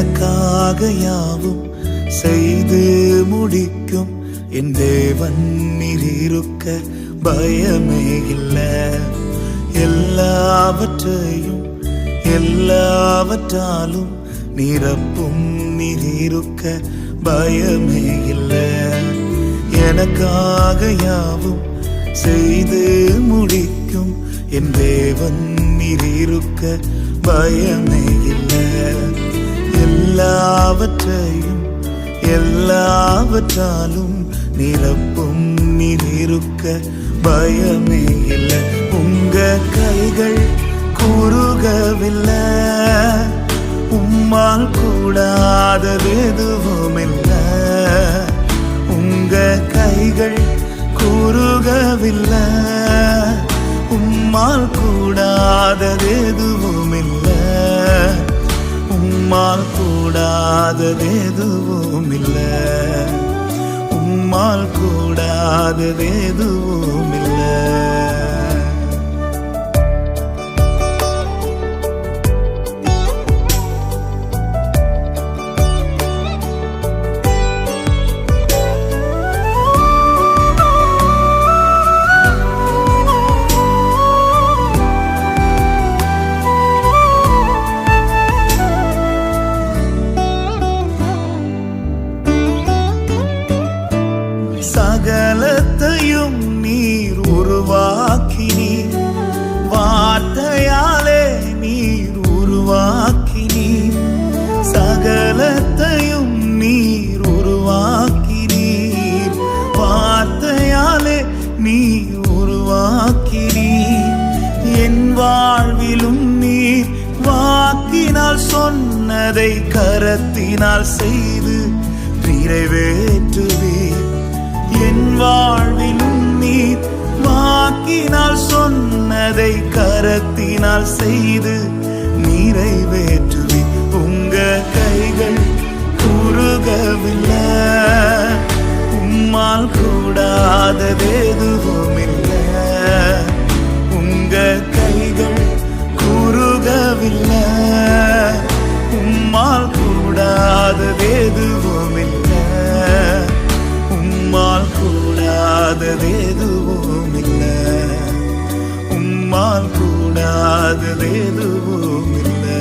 எனக்காக யாவும் செய்து முடிக்கும் என் தேவன் நீர் இருக்க பயமே இல்லை. எல்லாவற்றையும் எல்லாவற்றாலும் நிரப்பும் நீர் இருக்க பயமே இல்லை. எனக்காக யாவும் செய்து முடிக்கும் என் தேவன் நீர் இருக்க பயமே இல்லை. எல்லாவற்றையும் எல்லாவற்றாலும் நிரப்பும் நீர் இருக்க பயமே இல்லை. உங்க கைகள் குறுகவில்லை, உம்மால் கூடாதது எதுவும் இல்லை. உங்க கைகள் குறுகவில்லை, உம்மால் கூடாதது எதுவும் இல்லை. உம்மால் கூடாதது எதுவும் இல்லை. உம்மால் கூடாதது எதுவும் இல்லை. சகலத்தையும் நீர் உருவாக்கினீர், வார்த்தையாலே நீர் உருவாக்கினீர். சகலத்தையும் நீர் உருவாக்கினீர், வார்த்தையாலே நீர் உருவாக்கினீர். என் வாழ்விலும் நீர் வாக்கினால் சொன்னதை கரத்தினால் செய்து நிறைவேற்றுவீர். என் வாழ்விலும் நீர் வாக்கினால் சொன்னதை கரத்தினால் செய்து நிறைவேற்றுவி. உங்க கைகள் குறுகவில்லை, உம்மால் கூடாதது எதுவும் இல்லை. உங்க கைகள் குறுகவில்லை, உம்மால் கூடாதது எதுவும் இல்லை. உம்மால் கூடாதது எதுவும் இல்லை. உம்மால் கூடாதது எதுவும் இல்லை.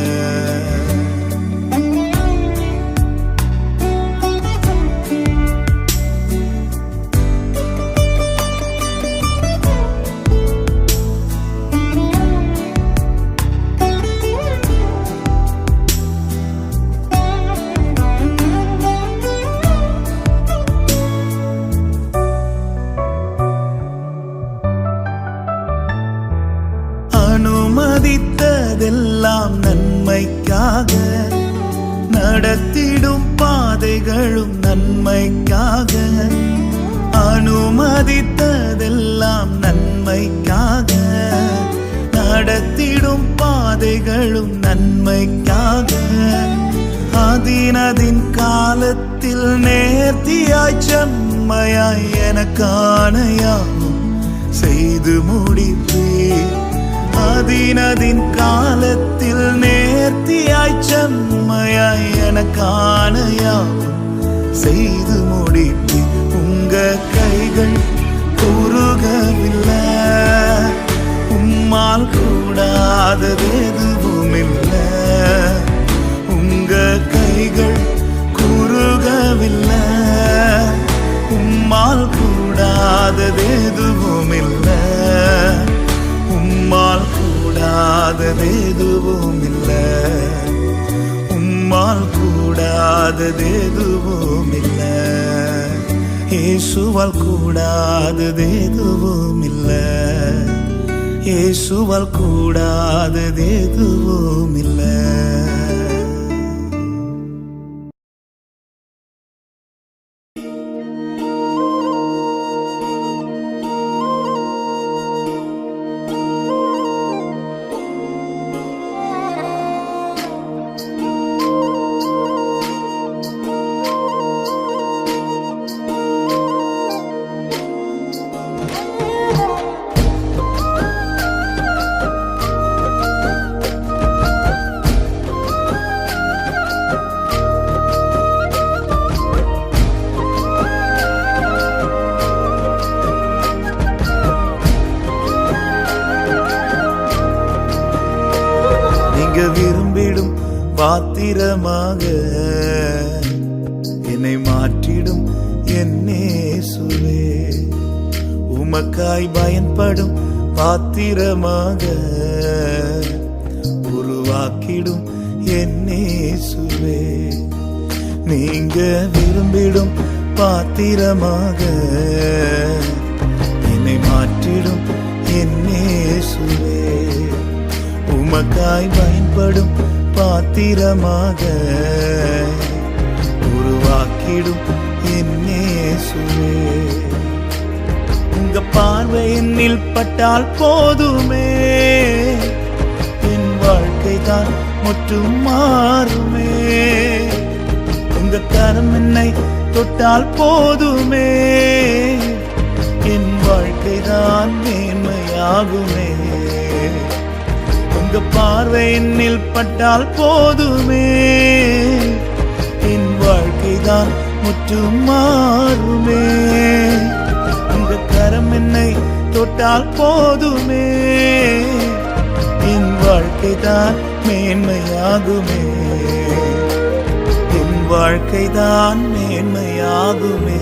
அனுமதித்ததெல்லாம் நன்மைக்காக, நடத்திடும் பாதைகளும் நன்மைக்காக. அனுமதித்ததெல்லாம் நன்மைக்காக, நடத்திடும் பாதைகளும் நன்மைக்காக. அதினதின் காலத்தில் நேர்த்தியாய் செம்மையாய் எனக்கான யாவும் செய்து முடிப்பேன். அதினதின் காலத்தில் நேர்த்தியாய் செம்மையாய் எனக்கான யாவும் செய்து முடிப்பி. உங்க கைகள் குறுகவில்லை, உம்மால் கூடாதது எதுவும் இல்லை. உங்க கைகள் குறுகவில்லை, உம்மால் கூடாதது எதுவும் இல்லை. உம்மால் கூடாதது எதுவும் இல்லை. உம்மால் கூடாதது எதுவும் இல்லை. இயேசுவால் கூடாதது எதுவும் இல்லை. இயேசுவால் கூடாதது எதுவும் இல்லை. விரும்பிடும் பாத்திரமாக என்னை மாற்றிடும் என் இயேசுவே. உமக்காய் பயன்படும் பாத்திரமாக உருவாக்கிடும் என் இயேசுவே. நீங்க விரும்பிடும் பாத்திரமாக என்னை மாற்றிடும் என் இயேசுவே. உமக்காய் பயன்படும் பாத்திரமாக உருவாக்கிடும் என் இயேசுவே. உங்க பார்வை என்னில் பட்டால் போதுமே, என் வாழ்க்கை தான் முற்றும் மாறுமே. உங்க கரம் என்னை தொட்டால் போதுமே, என் வாழ்க்கை தான் மேன்மையாகுமே. உங்க பார்வை என்னில் பட்டால் போதுமே, என் வாழ்க்கை தான் முற்றும் மாறுமே. உங்க கரம் என்னை தொட்டால் போதுமே, என் வாழ்க்கை தான் மேன்மையாகுமே. என் வாழ்க்கை தான் மேன்மையாகுமே.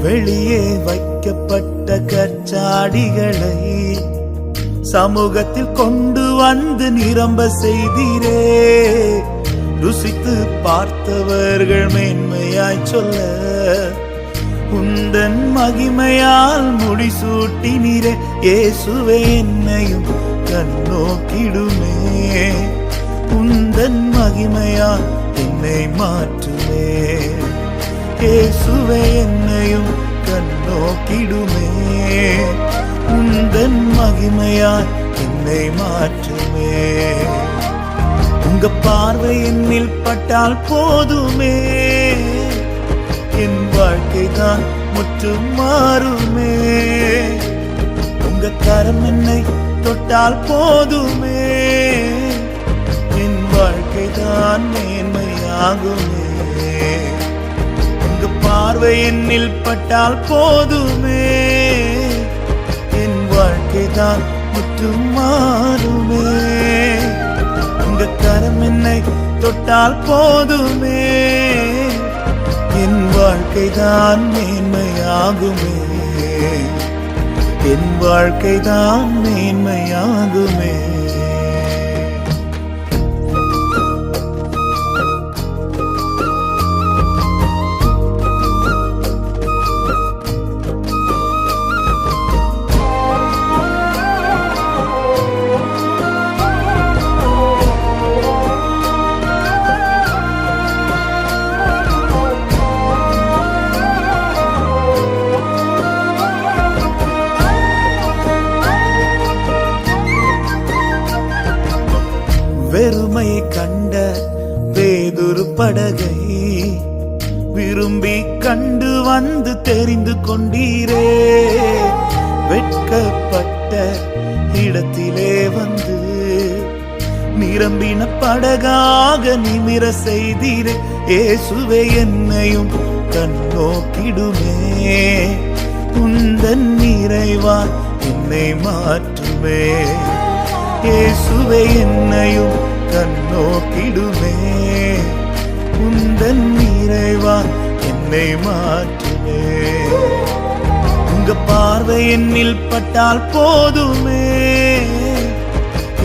வெளியே வைக்கப்பட்ட கற்சாடிகளை சமூகத்தில் கொண்டு வந்து நிரம்ப செய்தீரே. ருசித்து பார்த்தவர்கள் மேன்மையாய் சொல்ல உந்தன் மகிமையால் முடிசூட்டினீரே. இயேசுவே என்னையும் கண்ணோக்கிடுமே, உந்தன் மகிமையால் என்னை மாற்றுமே. இயேசுவே என்னையும் கண்ணோக்கிடுமே, உந்தன் மகிமையால் என்னை மாற்றுமே. உங்க பார்வை என்னில் பட்டால் போதுமே, என் வாழ்க்கை தான் முற்றும் மாறுமே. உங்க கரம் என்னை தொட்டால் போதுமே, என் வாழ்க்கை தான் மேன்மையாகுமே. பார்வை என்னில் பட்டால் போதுமே, என் வாழ்க்கை தான் முற்றும் மாறுமே. உங்க கரம் என்னை தொட்டால் போதுமே, என் வாழ்க்கை தான் மேன்மையாகுமே. என் வாழ்க்கை தான் மேன்மையாகுமே. வெறுமையை கண்ட வேதொரு படகை விரும்பி கண்டு வந்து தெரிந்து கொண்டீரே. வெட்கப்பட்ட இடத்திலே வந்து நிரம்பின படகாக நிமிர செய்தீரே. இயேசுவே என்னையும் கண்ணோக்கிடுமே, உந்தன் நிறைவா என்னை மாற்றுமே. இயேசுவே என்னையும் கண்ணோக்கிடுமே, உந்தன் நிறைவா என்னை மாற்றுமே. உங்க பார்வை என்னில் பட்டால் போதுமே,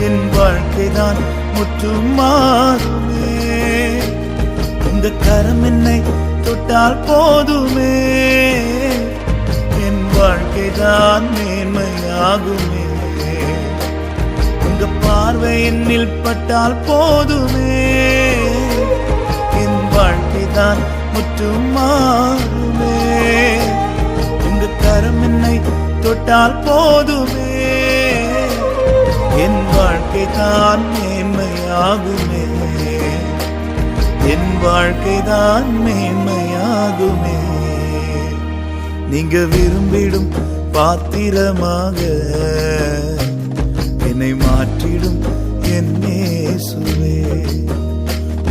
என் வாழ்க்கை தான் முற்றும் மாறுமே. உங்க கரம் என்னை தொட்டால் போதுமே, என் வாழ்க்கை தான் மேன்மையாகுமே. உங்க பார்வை என்னில் பட்டால் போதுமே, என் வாழ்க்கை தான் பட்டால் போதுமே, என் வாழ்க்கை தான் மேன்மையாகுமே, என் வாழ்க்கை தான் மேன்மையாகுமே. நீங்க விரும்பிடும் பாத்திரமாக என்னை மாற்றிடும் என் இயேசுவே.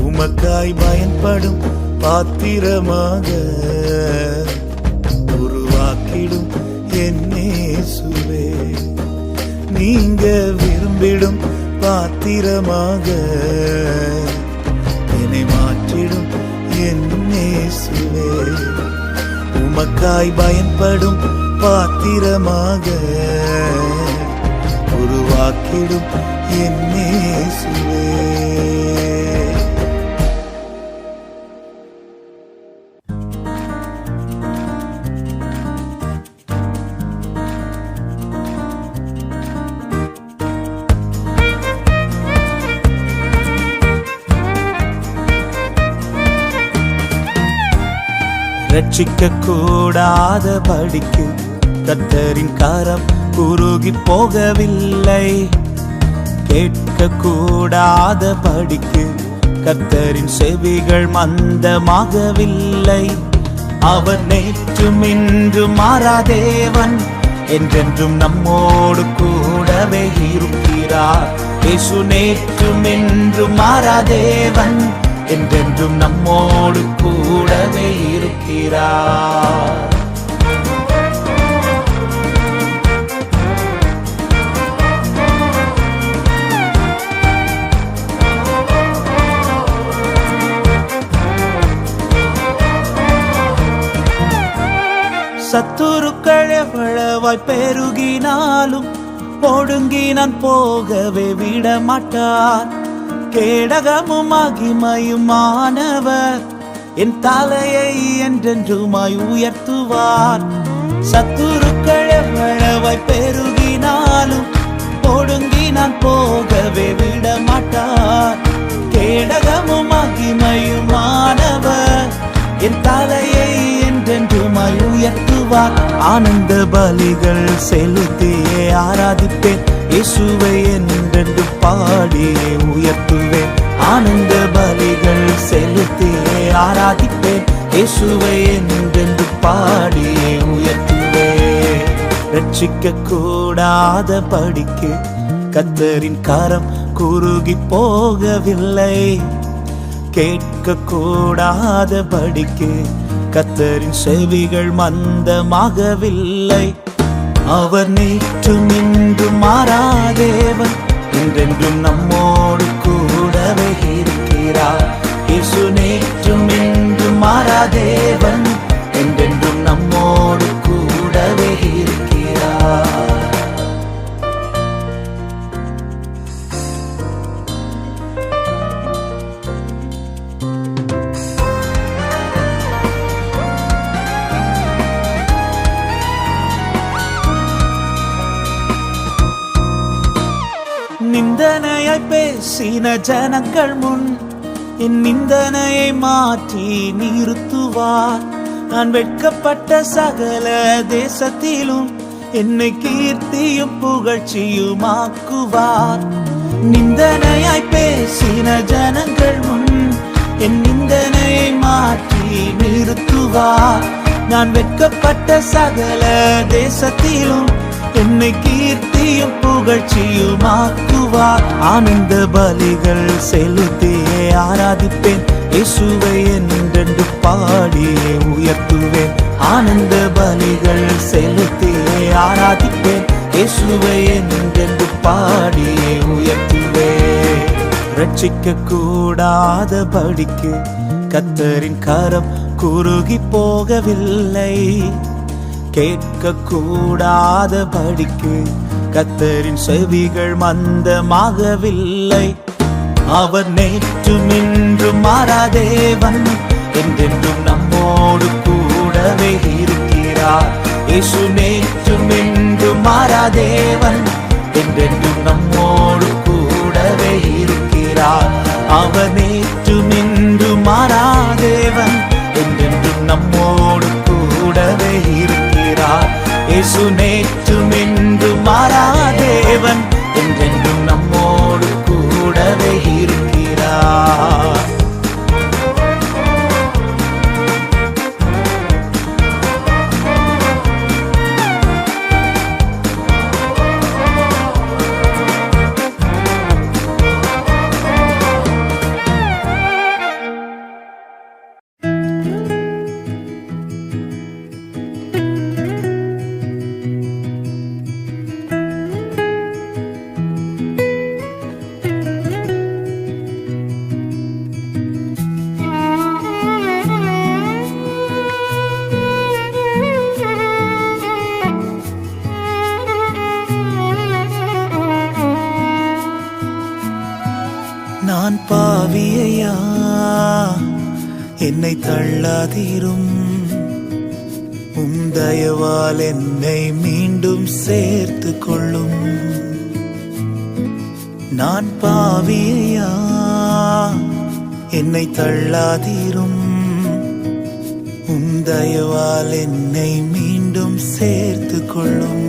உமக்காய் பயன்படும் பாத்திரமாக உருவாக்கிடும் என் இயேசுவே. நீங்க விரும்பிடும் பாத்திரமாக என்னை மாற்றிடும் என் இயேசுவே. உமக்காய் பயன்படும் பாத்திரமாக உருவாக்கிடும் என் இயேசுவே. ரட்சிக்க கூடாத படிக்கு கர்த்தரின் கரம் குறுகி போகவில்லை. கேட்க கூடாத படிக்கு கர்த்தரின் செவிகள் மந்தமாகவில்லை. அவர் நேற்றும் இன்றும் மாறாதேவன், என்றென்றும் நம்மோடு கூடவே இருக்கிறார். இயேசு நேற்றும் இன்றும் மாறாதேவன், என்றென்றும் நம்மோடு கூடவே இருக்கிறார். சத்துருக்கள் எவ்வளவாய் பெருகினாலும் ஒடுங்கி நான் போகவே விட மாட்டார். கேடகமும் மகிமையுமானவர் என் தலையை என்றென்றுமாய் உயர்த்துவார். சத்துருக்கள் எவ்வளவாய் பெருகினாலும் ஒடுங்கி நான் போகவே விட மாட்டார். கேடகமும் மகிமையுமானவர் என் தலையை என்றென்றுமாய் உயர்த்துவார். ஆனந்த பலிகள் செலுத்தியே ஆராதிப்பேன், இயேசுவை என்றென்று பாடியே உயர்த்துவேன். ஆனந்த பலிகள் செலுத்தியே ஆராதிப்பேன், இயேசுவை என்றென்று பாடியே உயர்த்துவேன். ரட்சிக்க கூடாத படிக்கு கர்த்தரின் கரம் குறுகி போகவில்லை. கேட்க கூடாத படிக்கு கர்த்தரின் செவிகள் மந்தமாகவில்லை. அவர் நேற்றும் இன்றும் மாறாதேவன், என்றென்றும் நம்மோடு கூடவே இருக்கிறார். இயேசு நேற்றும் இன்றும் மாறாதேவன், என்றென்றும் நம்மோடு கூடவே இருக்கிறார். நிந்தனையாய் பேசின ஜனங்கள் முன் என் நிந்தனையை மாற்றி நிறுத்துவார். நான் வெட்கப்பட்ட சகல தேசத்திலும் என்னை கீர்த்தியும் புகழ்ச்சியுமாக்குவார். நிந்தனையாய் பேசின ஜனங்கள் முன் என் நிந்தனையை மாற்றி நிறுத்துவார். நான் வெட்கப்பட்ட சகல தேசத்திலும் என்னை கீர்த்தியும் புகழ்ச்சியுமாக்குவார். ஆனந்த பலிகள் செலுத்தியே ஆராதிப்பேன், இயேசுவை என்றென்று பாடியே உயர்த்துவேன். ஆனந்த பலிகள் செலுத்தியே ஆராதிப்பேன், இயேசுவை என்றென்று பாடியே உயர்த்துவேன். ரட்சிக்க கூடாத படிக்கு கர்த்தரின் கரம் குறுகி போகவில்லை. கேட்க கூடாத படிக்கு கர்த்தரின் செவிகள் மந்தமாகவில்லை. அவர் நேற்றும் இன்றும் மாறாதேவன், என்றென்றும் நம்மோடு கூடவே இருக்கிறார். இயேசு நேற்றும் இன்றும் மாறாதேவன், என்றென்றும் நம்மோடு கூடவே இருக்கிறார். அவர் நேற்றும் இன்றும் மாறாதேவன், என்றென்றும் நம்மோடு கூடவே இருக்கிறார். இயேசு நேற்றும் என்னை தள்ளாதீரும். தயவால் என்னை மீண்டும் சேர்த்து கொள்ளும். நான் பாவியா, என்னை தள்ளாதீரும். தயவால் என்னை மீண்டும் சேர்த்து கொள்ளும்.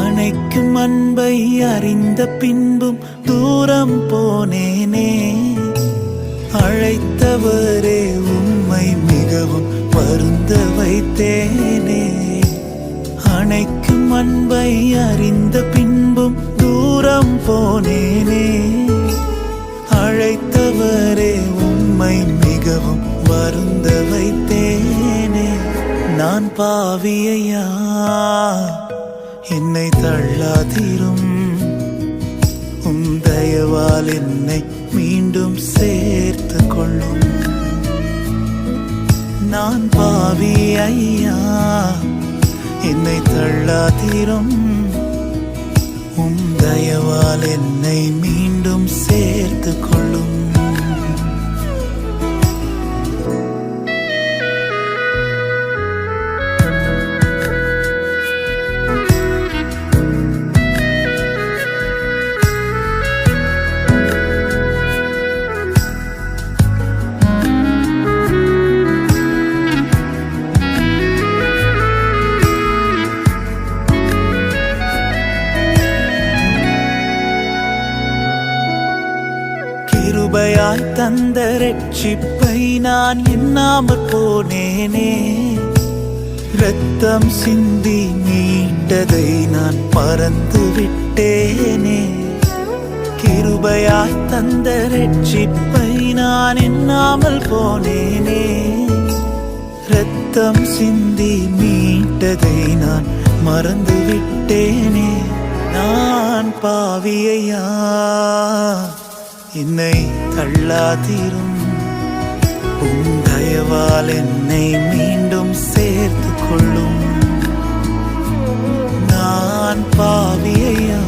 அணைக்கும் அன்பை அறிந்த பின்பும் தூரம் போனேனே. அழைத்தவரே உம்மை மிகவும் வருந்த வைத்தேனே. அணைக்கும் அன்பை அறிந்த பின்பும் தூரம் போனேனே. அழைத்தவரே உம்மை மிகவும் வருந்த வைத்தேனே. நான் பாவியா, என்னை தள்ளாதீரும். தயவால் என்னை மீண்டும் சேர்த்து கொள்ளும். நான் பாவி ஐயா, என்னை தள்ளாதீரும். தயவால் என்னை மீண்டும் சேர்த்து கொள்ளும். கிருபையாய் தந்த ரட்சிப்பை நான் எண்ணாமற் போனேனே. இரத்தம் சிந்தி மீட்டதை நான் மறந்து விட்டேனே. கிருபையாய் தந்த ரட்சிப்பை நான் எண்ணாமல் போனேனே. இரத்தம் சிந்தி மீட்டதை நான் மறந்து விட்டேனே. நான் பாவியா, என்னை தள்ளாதீரும். தயவால் என்னை மீண்டும் சேர்த்து கொள்ளும். நான் பாவியா,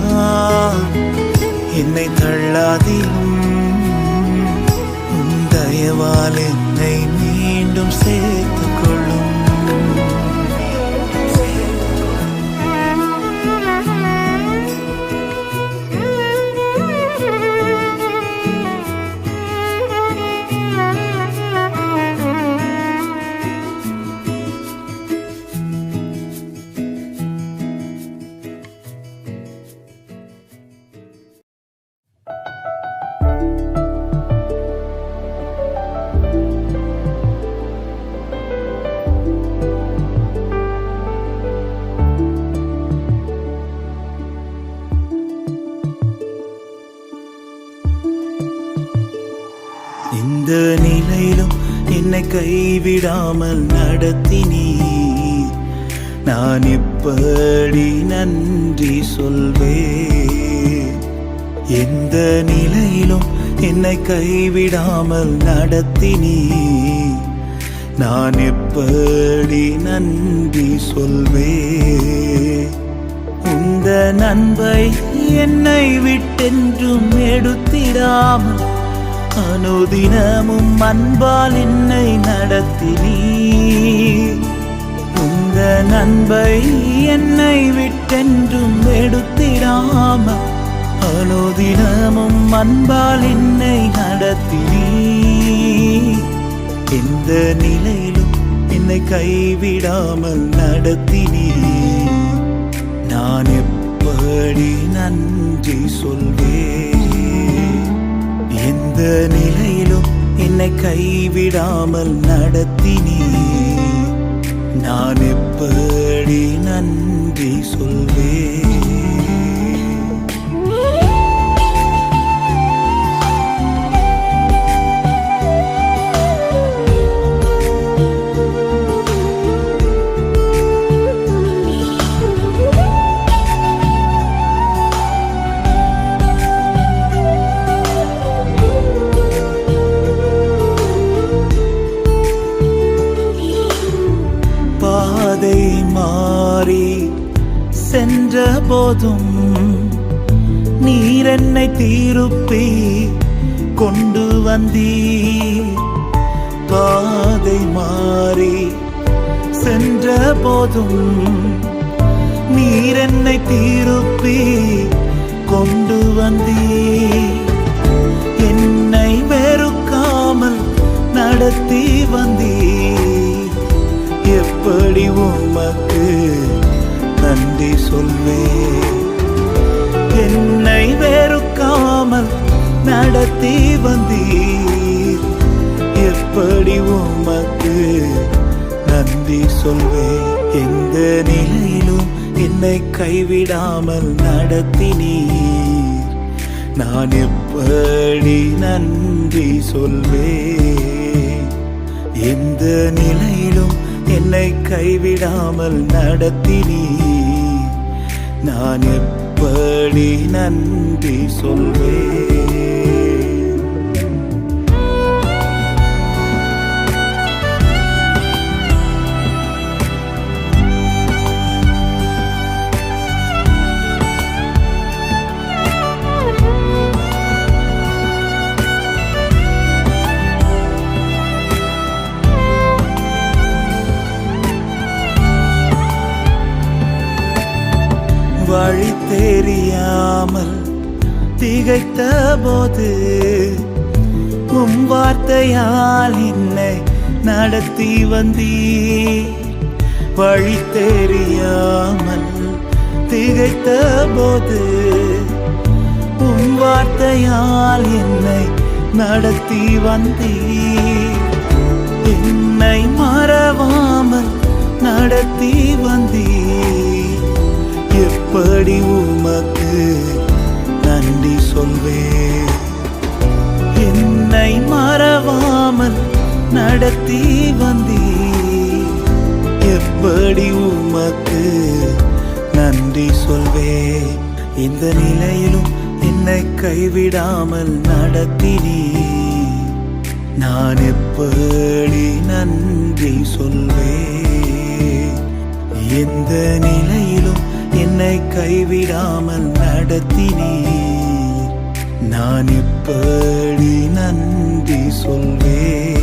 என்னை தள்ளாதீரும். தயவால் என்னை மீண்டும் சேர்த்து கொள்ளும். இந்த நிலையிலும் என்னை கைவிடாமல் நடத்தினீர். நான் எப்படி நன்றி சொல்வேன்? எந்த நிலையிலும் என்னை கைவிடாமல் நடத்தினீர். நான் எப்படி நன்றி சொல்வேன்? உந்த நன்மை என்னை விட்டென்றும் எடுத்திடாமல் அனுதினமும் அன்பால் என்னை நடத்தினீர். உந்த நன்மை என்னை விட்டென்றும் எடுத்திடாமல் அனுதினமும் அன்பால் என்னை நடத்தினீர். எந்த நிலையிலும் என்னை கைவிடாமல் நடத்தினீர். நான் எப்படி நன்றி சொல்வேன்? எந்த நிலையிலும் என்னை கைவிடாமல் நடத்தினீர். நான் எப்படி நன்றி சொல்வேன்? சென்ற போதும் நீர் என்னை திருப்பி கொண்டு வந்தீர். பாதை மாறி சென்ற போதும் நீர் என்னை திருப்பி கொண்டு வந்தீர். என்னை வெறுக்காமல் நடத்தி வந்தீர். எப்படி உமக்கு நன்றி சொல்வேன். என்னை வெறுக்காமல் நடத்தி வந்தீர். எப்படி உமக்கு நன்றி சொல்வேன். எந்த நிலையிலும் என்னை கைவிடாமல் நடத்தினீர். நான் எப்படி நன்றி சொல்வேன். எந்த நிலையிலும் என்னை கைவிடாமல் நடத்தினீர். நான் எப்படி நன்றி சொல்வேன். வழி தெரியாமல் திகைத்த போது உம் வார்த்தையால் என்னை நடத்தி வந்தீர். வழி தெரியாமல் திகைத்த போது உம் வார்த்தையால் என்னை நடத்தி வந்தீர். என்னை மறவாமல் நடத்தி வந்தீர். எப்படி உமக்கு நன்றி சொல்வேன். என்னை மறவாமல் நடத்தி வந்தீர். எப்படி உமக்கு நன்றி சொல்வேன். இந்த நிலையிலும் என்னை கைவிடாமல் நடத்தினீர். நான் எப்படி நன்றி சொல்வேன். எந்த நிலையிலும் என்னை கைவிடாமல் நடத்தினீர். நான் எப்படி நன்றி சொல்வேன்.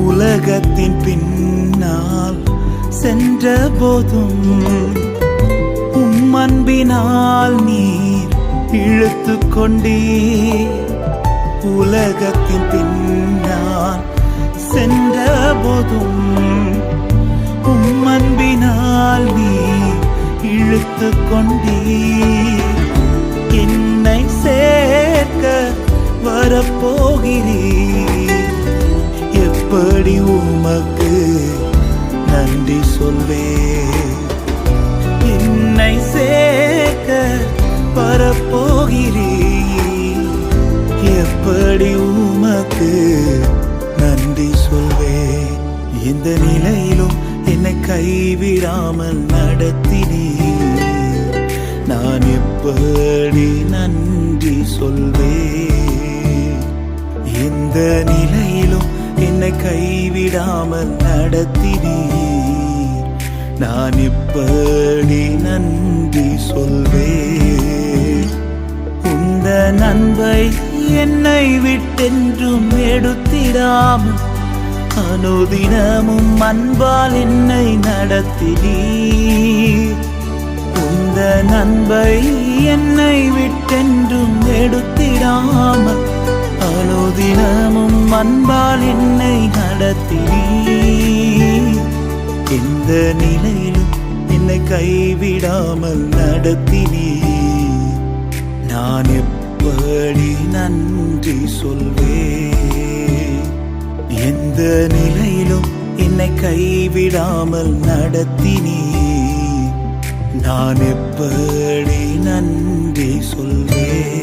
உலகத்தின் பின்னால் சென்ற போதும் உம் அன்பினால் நீர் இழுத்து கொண்டீர். உலகத்தின் பின்னால் சென்ற போதும் உம் அன்பினால் நீர் இழுத்து கொண்டீர். என்னை சேர்க்க வரப்போகிறீர். எப்படி உமக்கு நன்றி சொல்வேன். என்னை சேர்க்க வரப்போகிறீர். எப்படி உமக்கு நன்றி சொல்வேன். எந்த நிலையிலும் என்னை கைவிடாமல் நடத்தினீர். நான் எப்படி நன்றி சொல்வேன். எந்த நிலையிலும் என்னை கைவிடாமல் நடத்தினீர். நான் எப்படி நன்றி சொல்வேன். உந்த நன்மை என்னை விட்டென்றும் எடுத்திடாமல் அனுதினமும் அன்பால் என்னை நடத்தினீர். உந்த நன்மை என்னை விட்டென்றும் எடுத்திடாமல் அனுதினமும் அன்பால் என்னை நடத்தினீர். எந்த நிலையிலும் என்னை கைவிடாமல் நடத்தினீர். நான் எப்படி நன்றி சொல்வேன். எந்த நிலையிலும் என்னை கைவிடாமல் நடத்தினீர். நான் எப்படி நன்றி சொல்வேன்.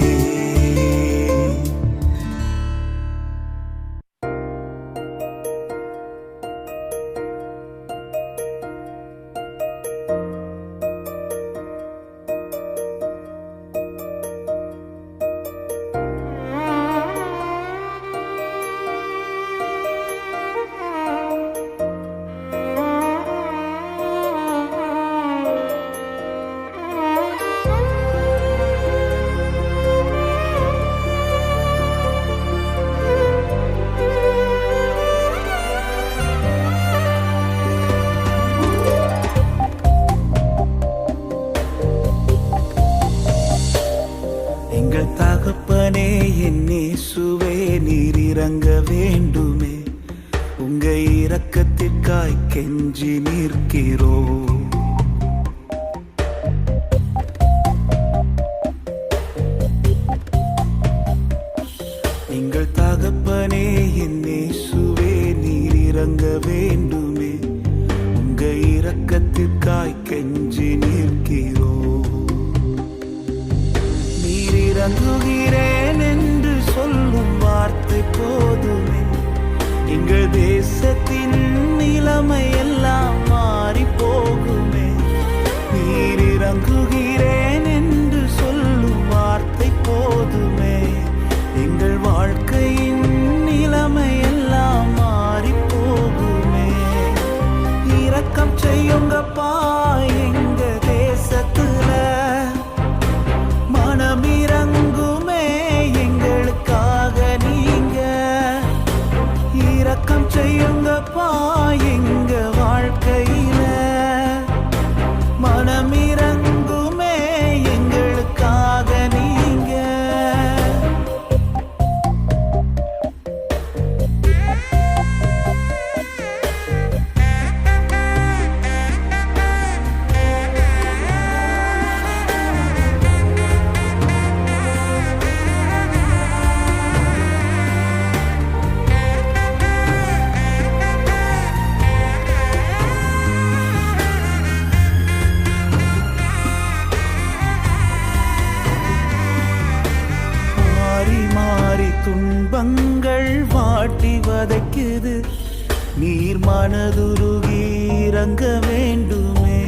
இரக்கத்திற்காய் கெஞ்சி நிற்கிறோம். எங்கள் தகப்பனே என் இயேசுவே, நீர் இறங்க வேண்டுமே. உங்க இரக்கத்திற்காய் கெஞ்சி நிற்கிறோம். நீர் இறங்குகிறேன் என்று சொல்லும் வார்த்தை போதுமே. எங்கள் தேசத்தின் நிலைமை எல்லாம் மாறி போகுமே. நீர் இறங்குகிறேன் என்று சொல்லும் வார்த்தை போதுமே. எங்கள் வாழ்க்கையின் நிலைமை எல்லாம் மாறி போகுமே. இரக்கம் செய்யுங்கப்பா எங்க தேசத்துல, மனம் இறங்குமே எங்களுக்காக நீங்க. இரக்கம் செய்யுங்கப்பா எங்க வாழ்க்கையில, மனம் இறங்குமே எங்களுக்காக நீங்க. துன்பங்கள் வாட்டி வதைக்குது, நீர் மனதுருகி இறங்க வேண்டுமே.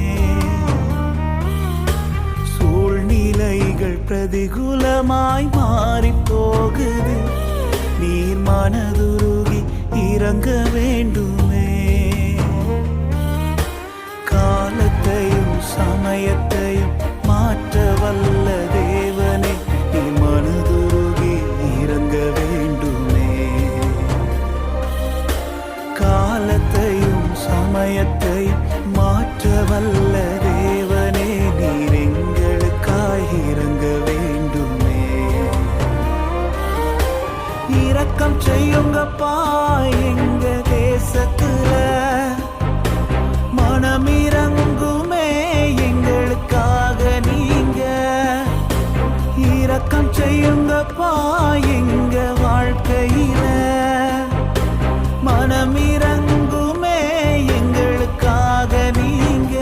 சூழ்நிலைகள் பிரதிகூலமாய் மாறி போகுது, நீர் மனதுருகி இறங்க வேண்டுமே. காலத்தையும் சமயத்தையும் மாற்ற வல்ல தேவனே, நீர் மனதுருகி இறங்க வேண்டுமே. காலத்தையும் சமயத்தையும் மாற்ற வல்ல தேவனே, நீர் எங்களுக்காய் இறங்க வேண்டுமே. இரக்கம் செய்யுங்கப்பா எங்க தேசத்துல, மனம் இறங்குமே எங்களுக்காக நீங்க. இரக்கம் செய்யுங்கப்பா எங்க வாழ்க்கையில, மனம் இறங்குமே எங்களுக்காக நீங்க.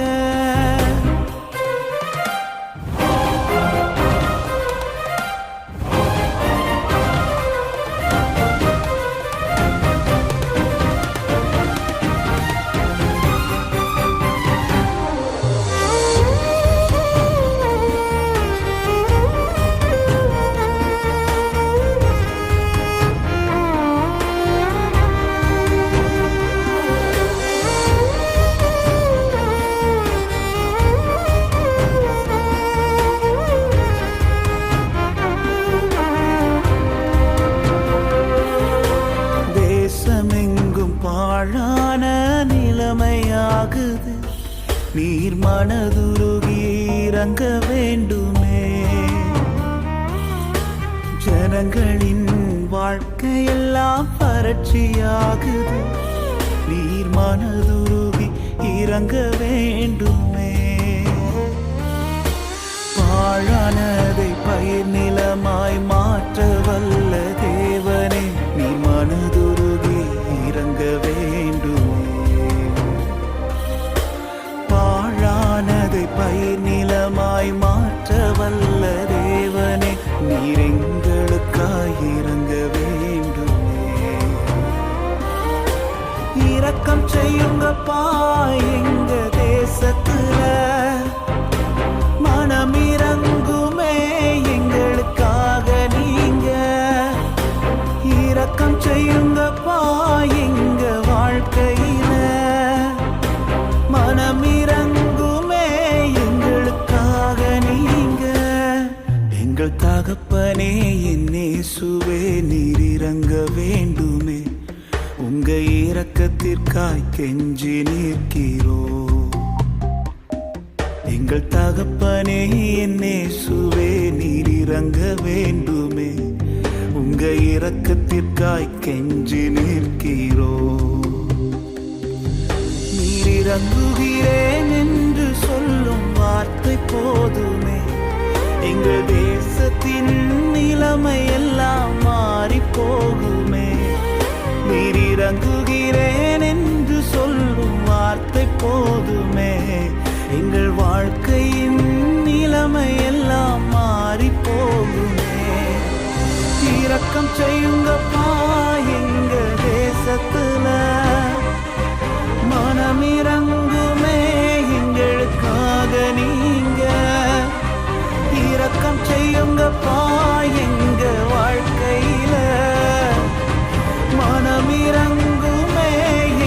பாழான நிலைமையாகுது, நீர் மனதுருகி இறங்க வேண்டுமே. ஜனங்களின் வாழ்க்கையெல்லாம் வறட்சியாகுது, நீர் மனதுருகி இறங்க வேண்டுமே. பாழானதை பயிர் நிலமாய் மாற்ற வல்ல தேவனே, நீ மனதுருகி இறங்க வேண்டுமே. பாழானதை பயிர் நிலமாய் மாற்ற வல்ல தேவனே, நீர் எங்களுக்காய் இறங்க வேண்டுமே. இரக்கம் செய்யுங்கப்பா எங்க தேசத்துல, மனம் இறங்குமே எங்களுக்காக நீங்க. இரக்கம் செய்யுங்கப்பா எங்க வாழ்க்கையில, மனம் இறங்குமே எங்களுக்காக நீங்க. எங்கள் தகப்பனே என் இயேசுவே, நீர் இறங்க வேண்டுமே. உங்க இரக்கத்திற்காய் கெஞ்சி நிற்கிறோம். எங்கள் தகப்பனே என் இயேசுவே, நீர் இறங்க வேண்டுமே. உங்க இரக்கத்திற்காய் கெஞ்சி நிற்கிறோம். இறங்குகிறேன் என்று சொல்லும் வார்த்தை போதுமே, எங்கள் தேசத்தின் நிலைமை எல்லாம் மாறி போகுமே. நீர் இறங்குகிறேன் என்று சொல்லும் வார்த்தை போதுமே, எங்கள் வாழ்க்கையின் நிலைமை எல்லாம் மாறி போகுமே. இரக்கம் செய்யுங்கப்பா எங்க தேசத்துல, மனம் இறங்குமே எங்களுக்காக நீங்க. இரக்கம் செய்யுங்கப்பா எங்க வாழ்க்கையில, மனம் இறங்குமே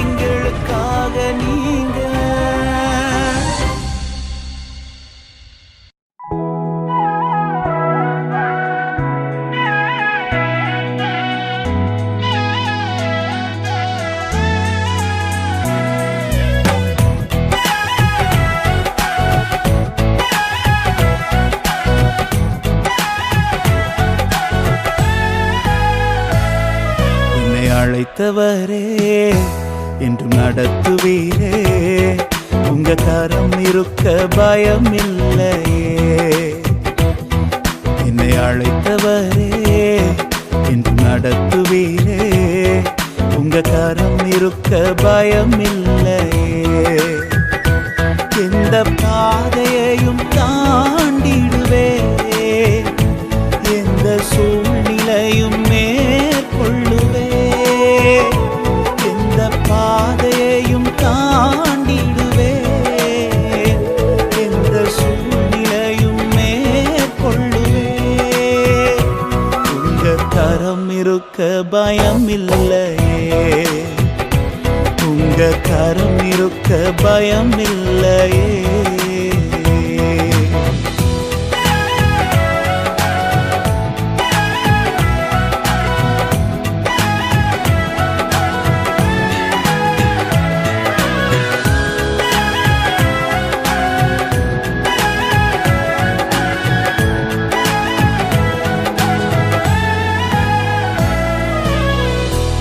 எங்களுக்காக நீங்க. அழைத்தவரே என்று நடத்துவீரே, உங்க கரம் இருக்க பயம் இல்லையே. என்னை அழைத்தவரே என்று நடத்துவீரே, உங்க கரம் இருக்க பயம் இல்லையே. எந்த பாதையையும் தாண்டிடுவே, எந்த சூழ்நிலையும் மேற்கொள்ளுவே. எந்த பாதையையும் தாண்டிடுவே, எந்த சூழ்நிலையும் மேற்கொள்ளுவே. உங்க கரம் இருக்க பயம் இல்லையே, உங்க கரம் இருக்க பயம் இல்லையே.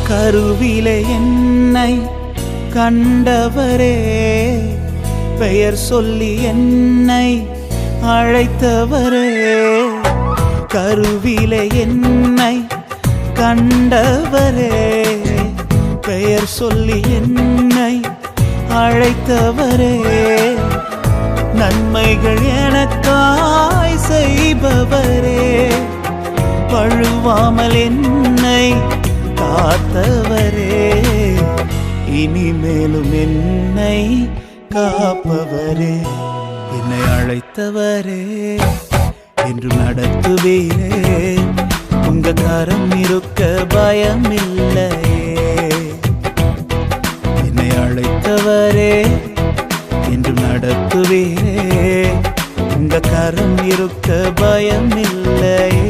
கருவிலே என்னை கண்டவரே, பெயர் சொல்லி என்னை அழைத்தவரே. கருவிலே என்னை கண்டவரே, பெயர் சொல்லி என்னை அழைத்தவரே. நன்மைகள் எனக்காய் செய்பவரே, பழுவாமல் என்னை காத்தவரே. இனிமேலும் என்னை காப்பவரே, என்னை அழைத்தவரே என்று நடத்துவீரே, உங்க கரம் இருக்க பயம் இல்லையே. என்னை அழைத்தவரே என்று நடத்துவீரே, உங்க கரம் இருக்க பயம் இல்லையே.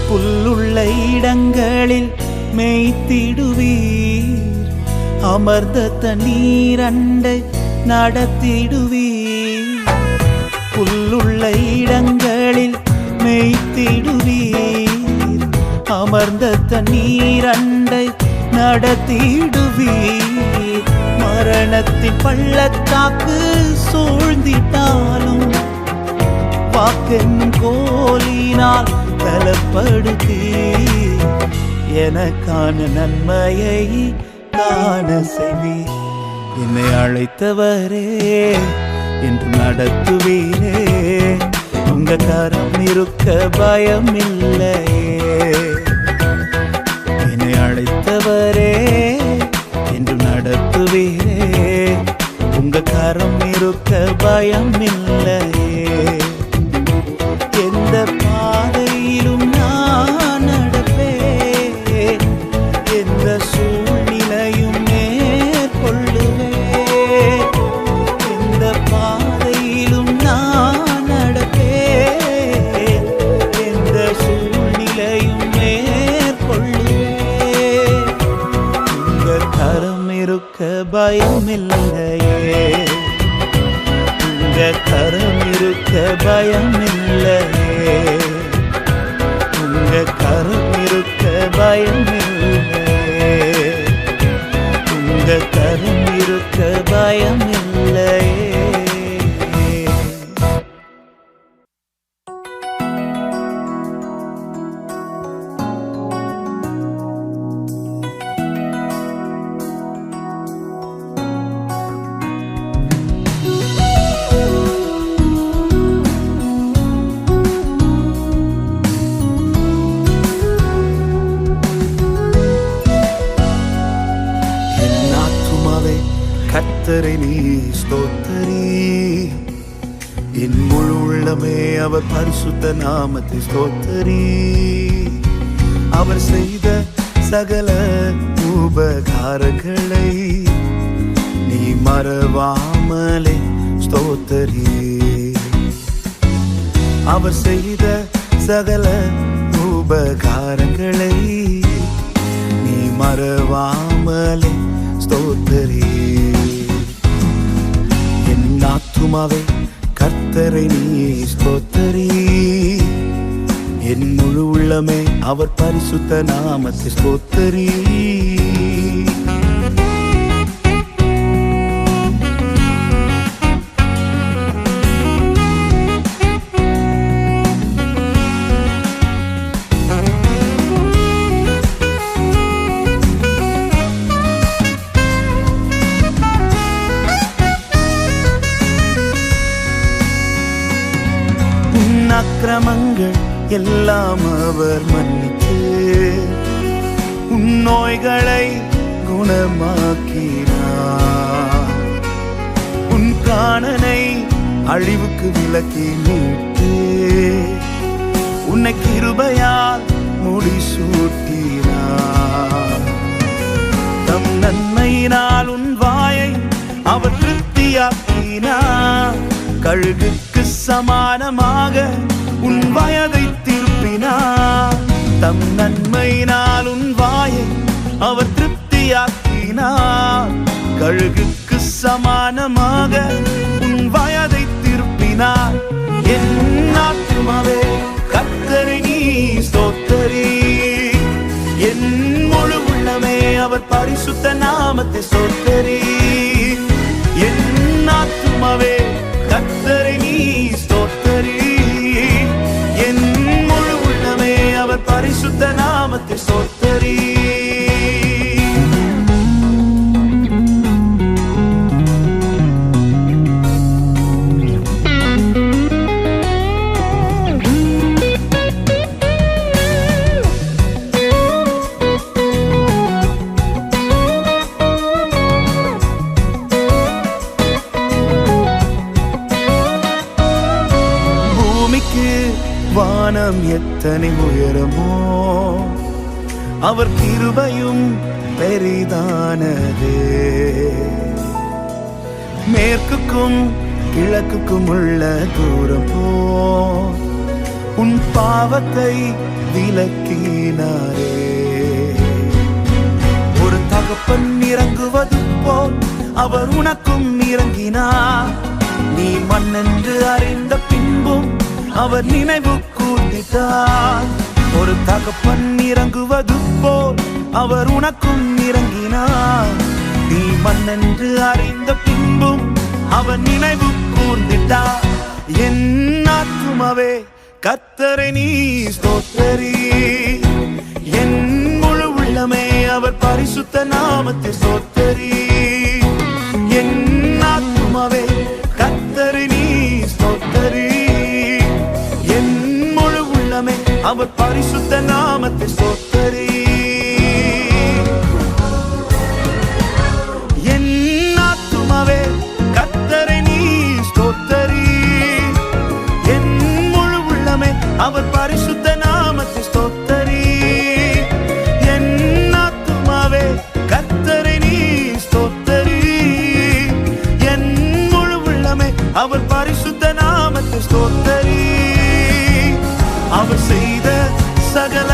புல்லுள்ள இடங்களில் மேய்த்திடுவீர், அமர்ந்த தண்ணீர் அண்டை நடத்திடுவீர். புல்லுள்ள இடங்களில் மேய்த்திடுவீர், அமர்ந்த தண்ணீர் அண்டை நடத்திடுவீர். மரணத்தின் பள்ளத்தாக்கு சூழ்ந்திட்டாலும் வாக்கென்னும் கோலினால் பலப்படுத்தி எனக்கான நன்மையை காண செய்வீர். என்னை அழைத்தவரே என்று நடத்துவீரே, உங்க கரம் இருக்க பயம் இல்லையே. என்னை அழைத்தவரே என்று நடத்துவீரே, உங்க கரம் இருக்க பயம் இல்லையே. எந்த பாதையிலும் நான் நடப்பேன், எந்த இருக்க பயமில்லையே, உங்க கரம் இருக்க பயமில்லையே, உங்க கரம் இருக்க பயமில்லையே, உங்க கரம் இருக்க பயமில்லையே. கர்த்தரை நீ ஸ்தோத்தரி, என் முழு உள்ளமே அவர் பரிசுத்த நாமத்தை ஸ்தோத்தரி. அவர் செய்த சகல உபகாரங்களை நீ மறவாமலே ஸ்தோத்தரி. அவர் செய்த சகல உபகாரங்களை நீ மறவாமலே ஸ்தோத்தரி. என் ஆத்துமாவே கர்த்தரை நீ ஸ்தோத்தரி, என் முழு உள்ளமே அவர் பரிசுத்த நாமத்தை ஸ்தோத்தரி. அக்கிரமங்கள் எல்லாம் அவர் மன்னித்து உன் நோய்களை குணமாக்கினார். உன் பிராணனை அழிவுக்கு விலக்கி மீட்டு உன்னை கிருபையால் முடிசூட்டினார். தம் நன்மையினால் உன் வாயை அவர் திருப்தியாக்கினார். கழுகுக்கு சமானமாக உன் வயதை திருப்பினார். தம் நன்மையினால் உன் வாயை அவர் திருப்தியாக்கினார். கழுகுக்கு சமானமாக உன் வயதை திருப்பினார். என் ஆத்துமாவே கர்த்தரை நீ ஸ்தோத்தரி, என் முழு உள்ளமே அவர் பரிசுத்த நாமத்தை ஸ்தோத்தரி. என் ஆத்துமாவே கர்த்தரை நீ ஸ்தோத்தரி, என் முழு உள்ளமே அவர் பரிசுத்த நாமத்தை ஸ்தோத்தரி. வானம் எத்தனை உயரமோ அவர் கிருபையும் பெரிதானதே. மேற்குக்கும் கிழக்குக்கும் உள்ள தூரமோ உன் பாவத்தை விலக்கினாரே. ஒரு தகப்பன் இறங்குவது போல் அவர் உனக்கும் இறங்கினார். நீ மண்ணென்று அறிந்த பின்பும் அவர் நினைவு கூர்ந்தார். ஒரு தகப்பன் இறங்குவது போல் அவர் உனக்கும் இறங்கினார். நீ மண்ணென்று அறிந்த பின்பும் அவர் நினைவு கூர்ந்தார். என் ஆத்துமாவே கர்த்தரை நீ ஸ்தோத்தரி, என் முழு உள்ளமே அவர் பரிசுத்த நாமத்தை ஸ்தோத்தரி. என் ஆத்துமாவே கர்த்தரை நீ ஸ்தோத்தரி, என் முழு உள்ளமே அவர் பரிசுத்த நாமத்தை ஸ்தோத்தரி. என் ஆத்துமாவே கர்த்தரை நீ ஸ்தோத்தரி, என் முழு உள்ளமே அவர் பரிசுத்த நாமத்தை ஸ்தோத்தரி. என் ஆத்துமாவே கர்த்தரை நீ ஸ்தோத்தரி, என் முழு உள்ளமே அவர் பரிசுத்த நாமத்தை ஸ்தோத்தரி. அவர் செய்த சகல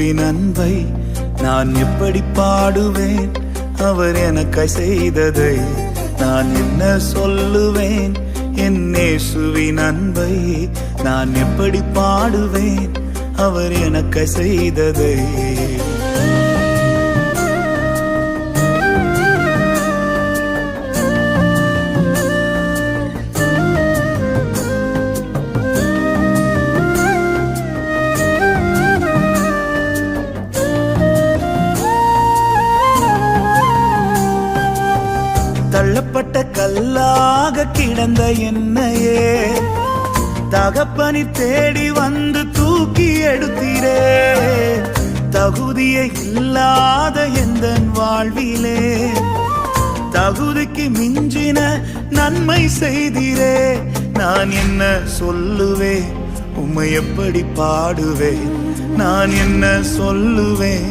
இயேசுவின் அன்பை நான் எப்படி பாடுவேன்? அவர் எனக்காய் செய்ததை நான் என்ன சொல்லுவேன்? என் இயேசுவின் அன்பை நான் எப்படி பாடுவேன்? அவர் எனக்காய் செய்ததை. தள்ளப்பட்ட கல்லாக கிடந்த என்னையே தகப்பனி தேடி வந்து தூக்கி எடுத்தீரே. தகுதியை இல்லாத எந்த வாழ்விலே தகுதிக்கு மிஞ்சின நன்மை செய்தீரே. நான் என்ன சொல்லுவேன்? உம்மை எப்படி பாடுவேன்? நான் என்ன சொல்லுவேன்?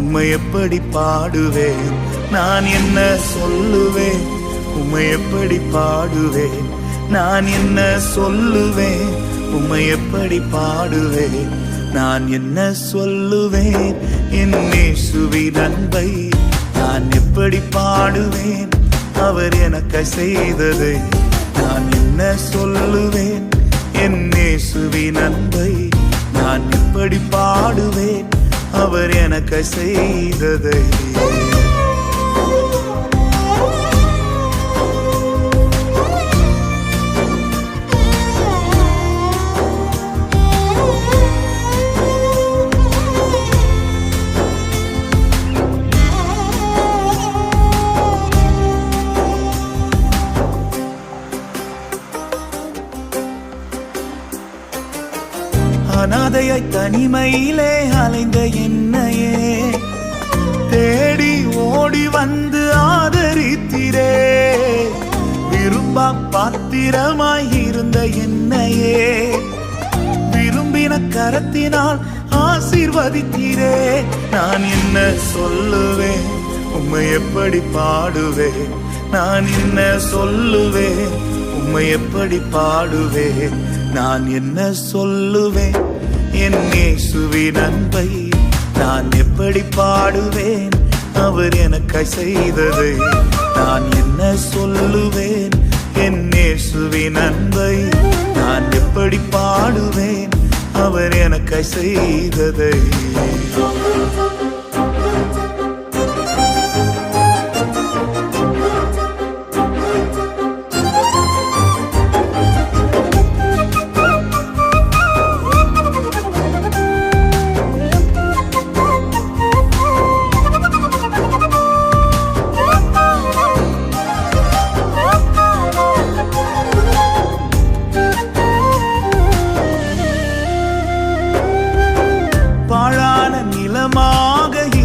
உம்மை எப்படி பாடுவேன்? நான் என்ன சொல்லுவேன்? உம்மை எப்படி பாடுவேன்? நான் என்ன சொல்லுவேன்? உம்மை எப்படி பாடுவேன்? நான் என்ன சொல்லுவேன்? என் இயேசுவின் அன்பை நான் எப்படி பாடுவேன்? அவர் எனக்கு செய்ததை நான் என்ன சொல்லுவேன்? என் இயேசுவின் அன்பை நான் எப்படி பாடுவேன்? அவர் எனக்கு செய்ததை. அனாதையாய் தனிமையிலே அலைந்த என்னையே தேடி ஓடி வந்து ஆதரித்தீரே. விரும்பா பாத்திரமாய் இருந்த என்னையே விரும்பின கரத்தினால் ஆசீர்வதித்தீரே. நான் என்ன சொல்லுவேன்? உம்மை எப்படி பாடுவேன்? நான் என்ன சொல்லுவேன்? உம்மை எப்படி பாடுவேன்? நான் என்ன சொல்லுவேன்? என் இயேசுவின் அன்பை நான் எப்படி பாடுவேன்? அவர் எனக்காய் செய்ததை நான் என்ன சொல்லுவேன்? என் இயேசுவின் அன்பை நான் எப்படி பாடுவேன்? அவர் எனக்காய் செய்ததை.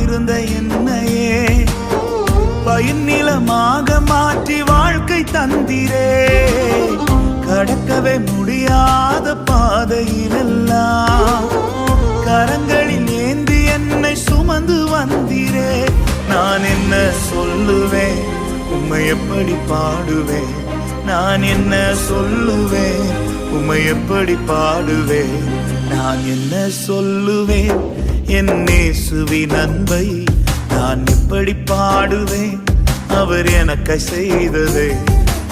இருந்த என்னையே பயிர் நிலமாக மாற்றி வாழ்க்கை தந்திரே. கடக்கவே முடியாத பாதையிலெல்லாம் கரங்களில் ஏந்தி என்னை சுமந்து வந்தீரே. நான் என்ன சொல்லுவேன்? உம்மை எப்படி பாடுவேன்? நான் என்ன சொல்லுவேன்? உம்மை எப்படி பாடுவேன்? நான் என்ன சொல்லுவேன்? என் இயேசுவின் அன்பை நான் எப்படி பாடுவேன்? அவர் எனக்காய் செய்ததை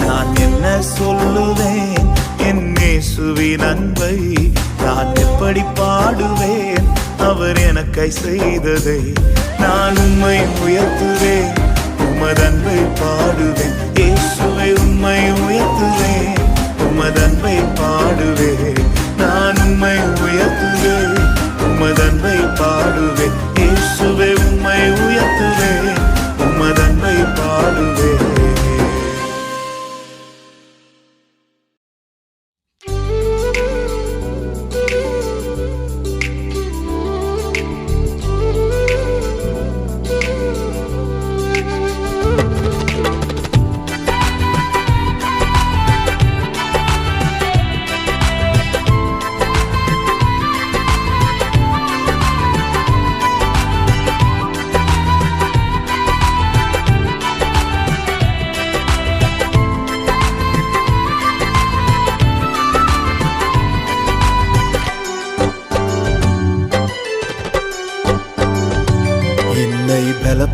நான் என்ன சொல்லுவேன்? என் இயேசுவின் அன்பை நான் எப்படி பாடுவேன்? அவர் எனக்காய் செய்ததை நான் உம்மை உயர்த்துவேன், உமதன்பை பாடுவேன். இயேசுவை உம்மை உயர்த்துவேன், உமதன்பை பாடுவேன். நான் உம்மை உயர்த்துவேன், உமதன்பை பாடுவேன். இயேசுவை உம்மை உயர்த்துவேன், உமதன்பை பாடுவேன்.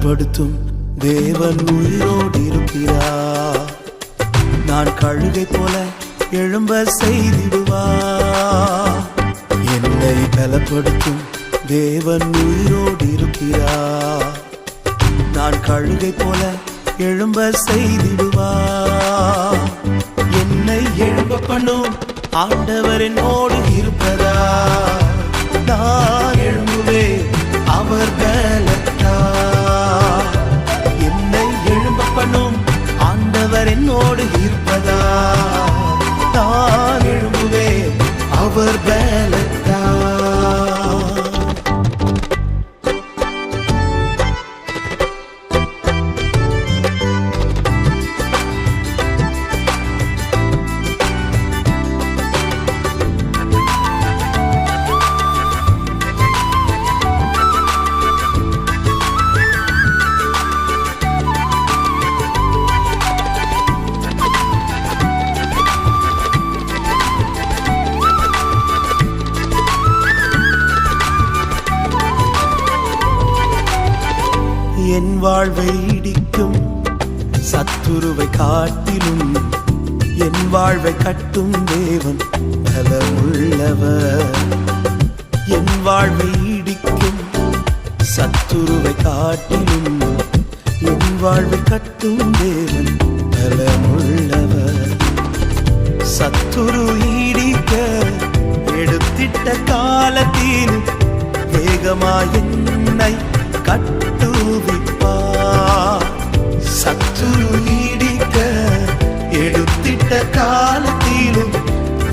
பலப்படுத்தும் தேவன் உயிரோடு இருக்கிறார். நான் கழுகை போல எழும்ப செய்திடுவார். என்னை பலப்படுத்தும் தேவன் உயிரோடு இருக்கிறார். நான் கழுகை போல எழும்ப செய்திடுவார். என்னை எழும்ப பண்ணும் ஆண்டவர் என்னோடு இருப்பதா. நான் எழும்புவேன் அவர் பலத்தால். என்னை எழும்ப பண்ணும் ஆண்டவர் என்னோடு இருப்பதா. நான் எழும்புவேன் அவர் பலத்தால். என் வாழ்வை இடிக்கும் சத்துருவை காட்டிலும் என் வாழ்வை கட்டும் தேவன் பலமுள்ளவர். என் வாழ்வை இடிக்கும் சத்துருவை காட்டிலும் என் வாழ்வை கட்டும் தேவன் பலமுள்ளவர். சத்துரு இடிக்க எடுத்திட்ட காலத்தில் வேகமாய் என்னை கட்டுவிப்பார். சத்துரு நீடிக்க எடுத்திட்ட காலத்திலும்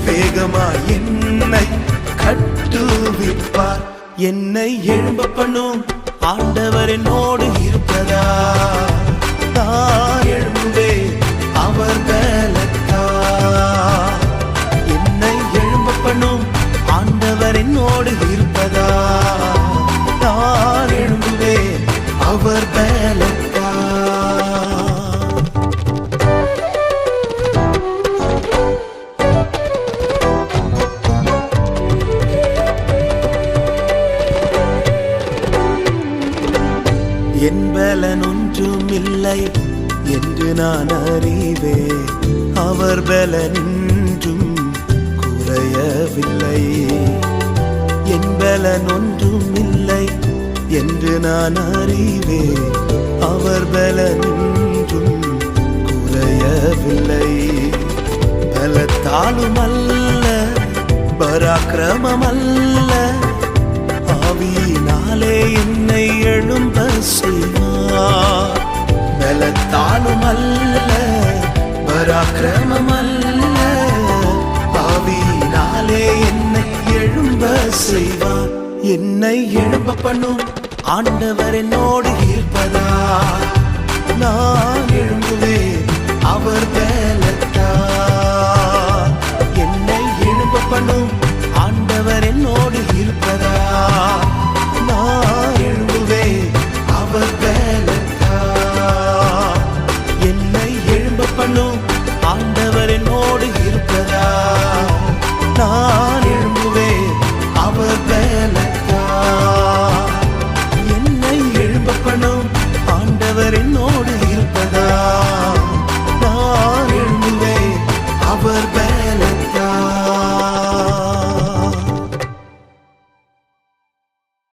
வேகமாய் என்னை கட்டுவிப்பார். என்னை எழும்ப பண்ணும் ஆண்டவர் என்னோடு இருப்பதா. நான் எழும்புவேன் அவர் பலத்தால். என்னை எழும்ப பண்ணும் ஆண்டவர் என்னோடு இருப்பதா. நான் எழும்புவேன் அவர் பலத்தால். என் பலன் ஒன்றுமில்லை என்று நான் அறிவேன். அவர் பலன் இன்றும் குறையவில்லை. என் பலன் ஒன்றுமில்லை என்று நான் அறிவேன். அவர் பலன் இன்றும் குறையவில்லை. பலத்தாலும் அல்ல பராக்கிரமம் அல்ல, ஆவியினாலே என்னை எழும்ப செய்வார். பலத்தாலும் அல்ல பராக்கிரமம் அல்ல, ஆவியினாலே என்னை எழும்ப செய்வார். என்னை எழும்ப பண்ணும் ஆண்டவர் என்னோடு இருப்பதா. நான் எழும்புவேன் அவர் பலத்தால். என்னை எழும்ப பண்ணும்